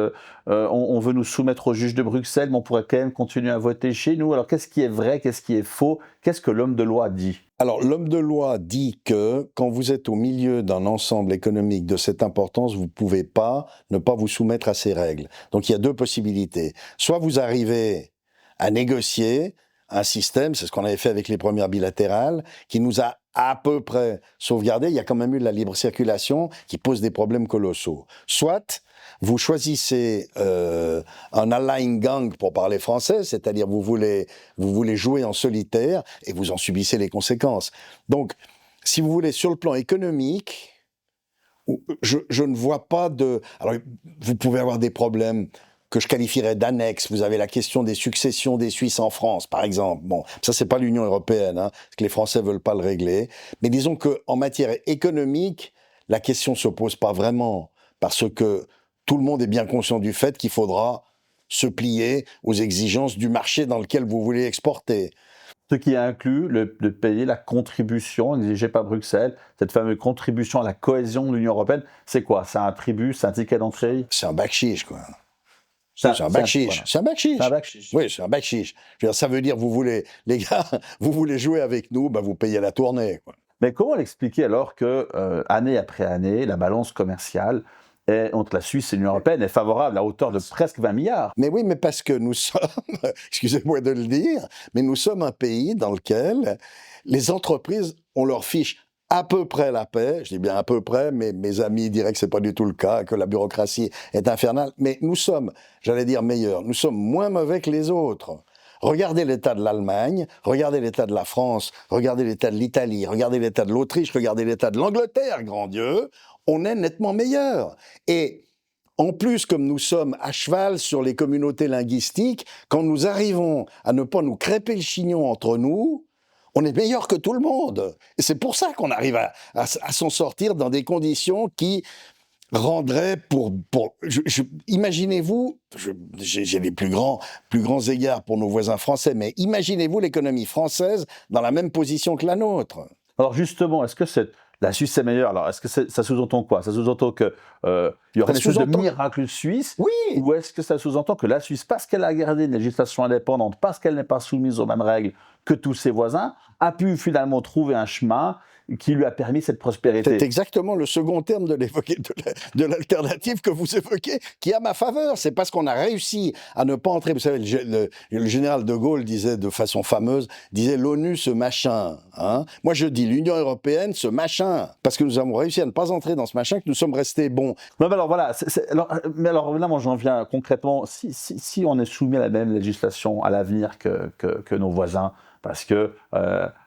on veut nous soumettre au juge de Bruxelles, mais on pourrait quand même continuer à voter chez nous. Alors qu'est-ce qui est vrai, qu'est-ce qui est faux? Qu'est-ce que l'homme de loi dit ?» Alors, l'homme de loi dit que quand vous êtes au milieu d'un ensemble économique de cette importance, vous ne pouvez pas ne pas vous soumettre à ces règles. Donc, il y a deux possibilités. Soit vous arrivez à négocier un système, c'est ce qu'on avait fait avec les premières bilatérales, qui nous a à peu près sauvegardé. Il y a quand même eu de la libre circulation qui pose des problèmes colossaux. Soit vous choisissez un Alleingang pour parler français, c'est-à-dire vous voulez jouer en solitaire et vous en subissez les conséquences. Donc, si vous voulez, sur le plan économique, je ne vois pas de... Alors, vous pouvez avoir des problèmes que je qualifierais d'annexes. Vous avez la question des successions des Suisses en France, par exemple. Bon, ça, c'est pas l'Union européenne, parce que les Français veulent pas le régler. Mais disons qu'en matière économique, la question se pose pas vraiment, parce que tout le monde est bien conscient du fait qu'il faudra se plier aux exigences du marché dans lequel vous voulez exporter. Ce qui inclut de payer la contribution exigée par Bruxelles, cette fameuse contribution à la cohésion de l'Union européenne. C'est quoi? C'est un tribut, c'est un ticket d'entrée? C'est un bakshish, quoi. C'est un bakshish. C'est un bakshish. C'est un bakshish. Oui, c'est un bakshish. Je veux dire, ça veut dire, les gars, vous voulez jouer avec nous, vous payez la tournée, quoi. Mais comment l'expliquer alors que, année après année, la balance commerciale entre la Suisse et l'Union européenne est favorable à hauteur de presque 20 milliards? Mais oui, mais parce que nous sommes, excusez-moi de le dire, mais nous sommes un pays dans lequel les entreprises, on leur fiche à peu près la paix. Je dis bien à peu près, mais mes amis diraient que c'est pas du tout le cas, que la bureaucratie est infernale. Mais nous sommes, j'allais dire meilleurs, nous sommes moins mauvais que les autres. Regardez l'état de l'Allemagne, regardez l'état de la France, regardez l'état de l'Italie, regardez l'état de l'Autriche, regardez l'état de l'Angleterre, grand Dieu, on est nettement meilleurs. Et en plus, comme nous sommes à cheval sur les communautés linguistiques, quand nous arrivons à ne pas nous crêper le chignon entre nous, on est meilleur que tout le monde. Et c'est pour ça qu'on arrive à s'en sortir dans des conditions qui rendrait imaginez-vous, j'ai les plus grands égards pour nos voisins français, mais imaginez-vous l'économie française dans la même position que la nôtre. Alors justement, est-ce que la Suisse est meilleure? Alors, est-ce que ça sous-entend quoi? Ça sous-entend qu'il y aurait une espèce de miracle suisse? Oui. Ou est-ce que ça sous-entend que la Suisse, parce qu'elle a gardé une législation indépendante, parce qu'elle n'est pas soumise aux mêmes règles que tous ses voisins, a pu finalement trouver un chemin qui lui a permis cette prospérité? C'est exactement le second terme de l'alternative que vous évoquez, qui est à ma faveur. C'est parce qu'on a réussi à ne pas entrer. Vous savez, le général de Gaulle disait de façon fameuse, l'ONU ce machin. Moi je dis l'Union européenne ce machin, parce que nous avons réussi à ne pas entrer dans ce machin, que nous sommes restés bons. Non, mais alors voilà. Mais alors là, moi j'en viens concrètement. Si on est soumis à la même législation à l'avenir que nos voisins, parce que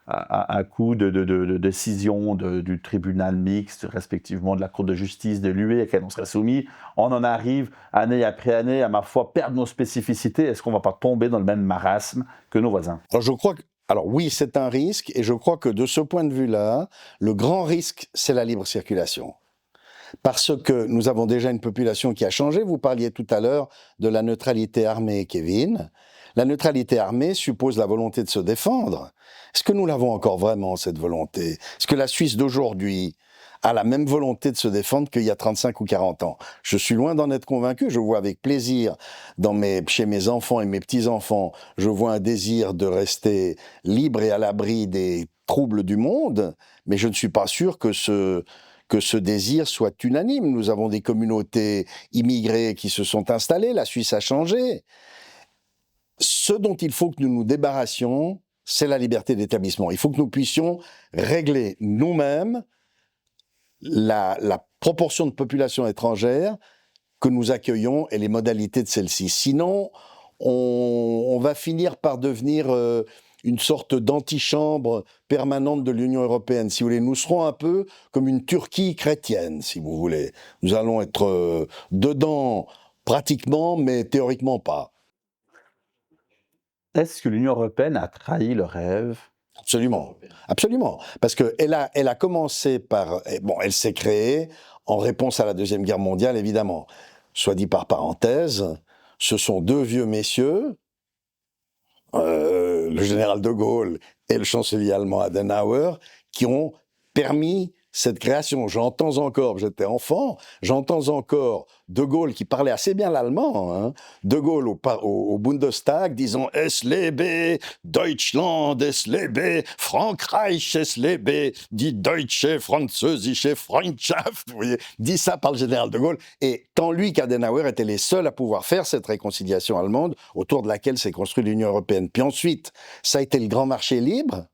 à coup de décision du tribunal mixte, respectivement de la Cour de justice de l'UE, à laquelle on serait soumis, on en arrive année après année à, ma foi, perdre nos spécificités. Est-ce qu'on ne va pas tomber dans le même marasme que nos voisins? Alors oui, c'est un risque, et je crois que de ce point de vue-là, le grand risque, c'est la libre circulation. Parce que nous avons déjà une population qui a changé. Vous parliez tout à l'heure de la neutralité armée, Kevin. La neutralité armée suppose la volonté de se défendre. Est-ce que nous l'avons encore vraiment, cette volonté? Est-ce que la Suisse d'aujourd'hui a la même volonté de se défendre qu'il y a 35 ou 40 ans. Je suis loin d'en être convaincu, je vois avec plaisir chez mes enfants et mes petits-enfants, je vois un désir de rester libre et à l'abri des troubles du monde, mais je ne suis pas sûr que ce désir soit unanime. Nous avons des communautés immigrées qui se sont installées, la Suisse a changé. Ce dont il faut que nous nous débarrassions, c'est la liberté d'établissement. Il faut que nous puissions régler nous-mêmes la proportion de population étrangère que nous accueillons et les modalités de celle-ci. Sinon, on va finir par devenir une sorte d'antichambre permanente de l'Union européenne. Si vous voulez, nous serons un peu comme une Turquie chrétienne, si vous voulez. Nous allons être dedans pratiquement, mais théoriquement pas. Est-ce que l'Union européenne a trahi le rêve? Absolument, absolument. Parce qu'elle a commencé par... Bon, elle s'est créée en réponse à la Deuxième Guerre mondiale, évidemment. Soit dit par parenthèse, ce sont deux vieux messieurs, le général de Gaulle et le chancelier allemand Adenauer, qui ont permis cette création. J'entends encore, j'étais enfant, j'entends encore de Gaulle qui parlait assez bien l'allemand, hein, de Gaulle au Bundestag disant « Es lebe Deutschland, es lebe Frankreich, es lebe die deutsche französische Freundschaft ». Vous voyez, dit ça par le général de Gaulle. Et tant lui qu'Adenauer étaient les seuls à pouvoir faire cette réconciliation allemande autour de laquelle s'est construite l'Union européenne. Puis ensuite, ça a été le grand marché libre,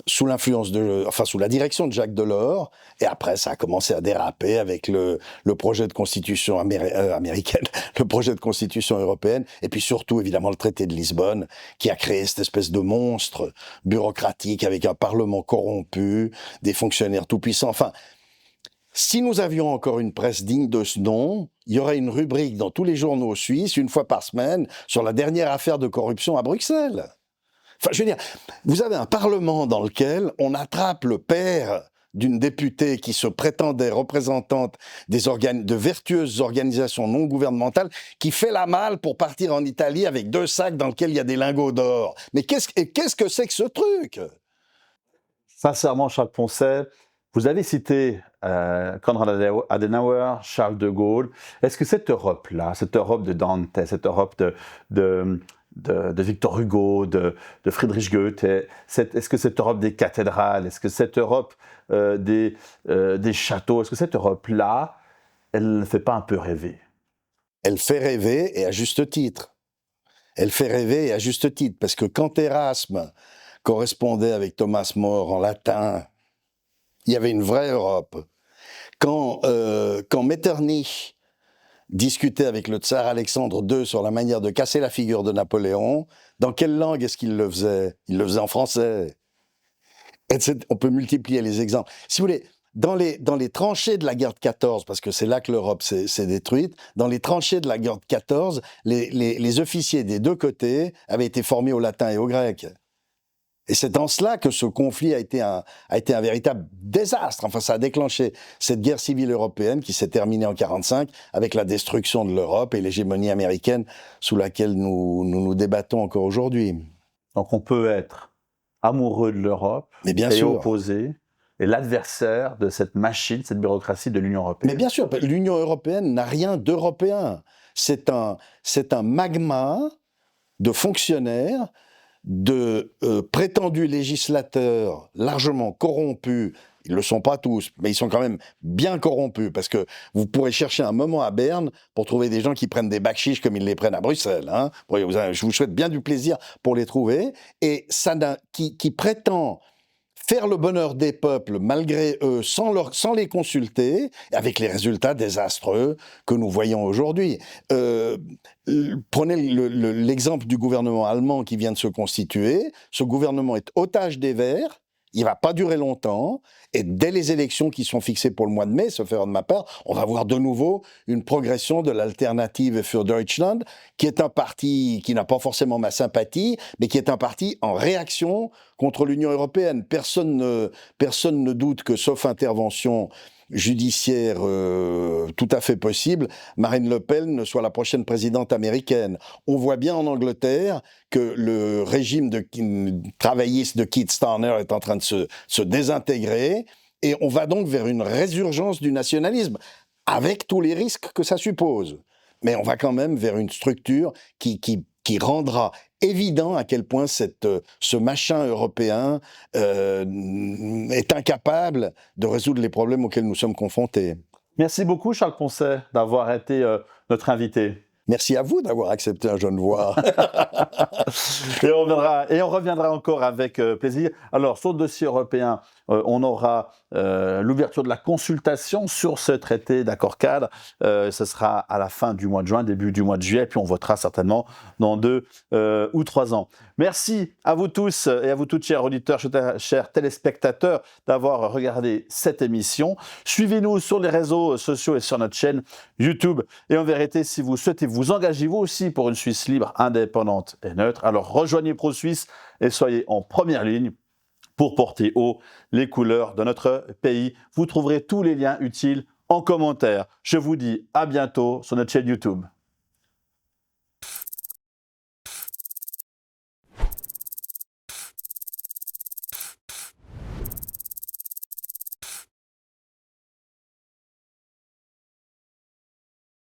sous la direction de Jacques Delors, et après ça a commencé à déraper avec le projet de constitution américaine, le projet de constitution européenne, et puis surtout évidemment le traité de Lisbonne, qui a créé cette espèce de monstre bureaucratique avec un parlement corrompu, des fonctionnaires tout-puissants. Enfin, si nous avions encore une presse digne de ce nom, il y aurait une rubrique dans tous les journaux suisses, une fois par semaine, sur la dernière affaire de corruption à Bruxelles. Enfin, je veux dire, vous avez un parlement dans lequel on attrape le père d'une députée qui se prétendait représentante de vertueuses organisations non gouvernementales, qui fait la malle pour partir en Italie avec 2 sacs dans lesquels il y a des lingots d'or. Mais qu'est-ce que c'est que ce truc? Sincèrement, Charles Poncet, vous avez cité Konrad Adenauer, Charles de Gaulle. Est-ce que cette Europe-là, cette Europe de Dante, cette Europe de Victor Hugo, de Friedrich Goethe, est-ce que cette Europe des cathédrales, est-ce que cette Europe des châteaux, est-ce que cette Europe-là, elle ne fait pas un peu rêver? Elle fait rêver, et à juste titre. Elle fait rêver, et à juste titre, parce que quand Erasme correspondait avec Thomas More en latin, il y avait une vraie Europe. Quand Metternich discutait avec le tsar Alexandre II sur la manière de casser la figure de Napoléon, dans quelle langue est-ce qu'il le faisait? Il le faisait en français. On peut multiplier les exemples. Si vous voulez, dans les tranchées de la guerre de 14, parce que c'est là que l'Europe s'est détruite, dans les tranchées de la guerre de 14, les officiers des deux côtés avaient été formés au latin et au grec. Et c'est en cela que ce conflit a été un véritable désastre. Enfin, ça a déclenché cette guerre civile européenne qui s'est terminée en 1945 avec la destruction de l'Europe et l'hégémonie américaine sous laquelle nous débattons encore aujourd'hui. Donc on peut être amoureux de l'Europe et opposé, et l'adversaire de cette machine, cette bureaucratie de l'Union européenne. Mais bien sûr, l'Union européenne n'a rien d'européen. C'est un magma de fonctionnaires, de prétendus législateurs largement corrompus. Ils ne le sont pas tous, mais ils sont quand même bien corrompus, parce que vous pourrez chercher un moment à Berne pour trouver des gens qui prennent des bakchiches comme ils les prennent à Bruxelles. Hein. Je vous souhaite bien du plaisir pour les trouver. Et ça qui prétend faire le bonheur des peuples malgré eux, sans les consulter, avec les résultats désastreux que nous voyons aujourd'hui. Prenez l'exemple du gouvernement allemand qui vient de se constituer. Ce gouvernement est otage des Verts. Il va pas durer longtemps, et dès les élections qui sont fixées pour le mois de mai, sauf erreur de ma part, on va voir de nouveau une progression de l'Alternative für Deutschland, qui est un parti qui n'a pas forcément ma sympathie, mais qui est un parti en réaction contre l'Union européenne. Personne ne doute que, sauf intervention judiciaire tout à fait possible, Marine Le Pen ne soit la prochaine présidente américaine. On voit bien en Angleterre que le régime travailliste de Keir Starmer est en train de se désintégrer, Et on va donc vers une résurgence du nationalisme, avec tous les risques que ça suppose. Mais on va quand même vers une structure qui rendra évident à quel point ce machin européen est incapable de résoudre les problèmes auxquels nous sommes confrontés. Merci beaucoup, Charles Poncet, d'avoir été notre invité. Merci à vous d'avoir accepté un Genevois. Et on reviendra encore avec plaisir. Alors, sur le dossier européen, on aura l'ouverture de la consultation sur ce traité d'accord cadre. Ce sera à la fin du mois de juin, début du mois de juillet, puis on votera certainement dans 2 ou 3 ans. Merci à vous tous et à vous toutes, chers auditeurs, chers téléspectateurs, d'avoir regardé cette émission. Suivez-nous sur les réseaux sociaux et sur notre chaîne YouTube. Et en vérité, si vous souhaitez vous engager vous aussi pour une Suisse libre, indépendante et neutre, alors rejoignez ProSuisse et soyez en première ligne pour porter haut les couleurs de notre pays. Vous trouverez tous les liens utiles en commentaire. Je vous dis à bientôt sur notre chaîne YouTube.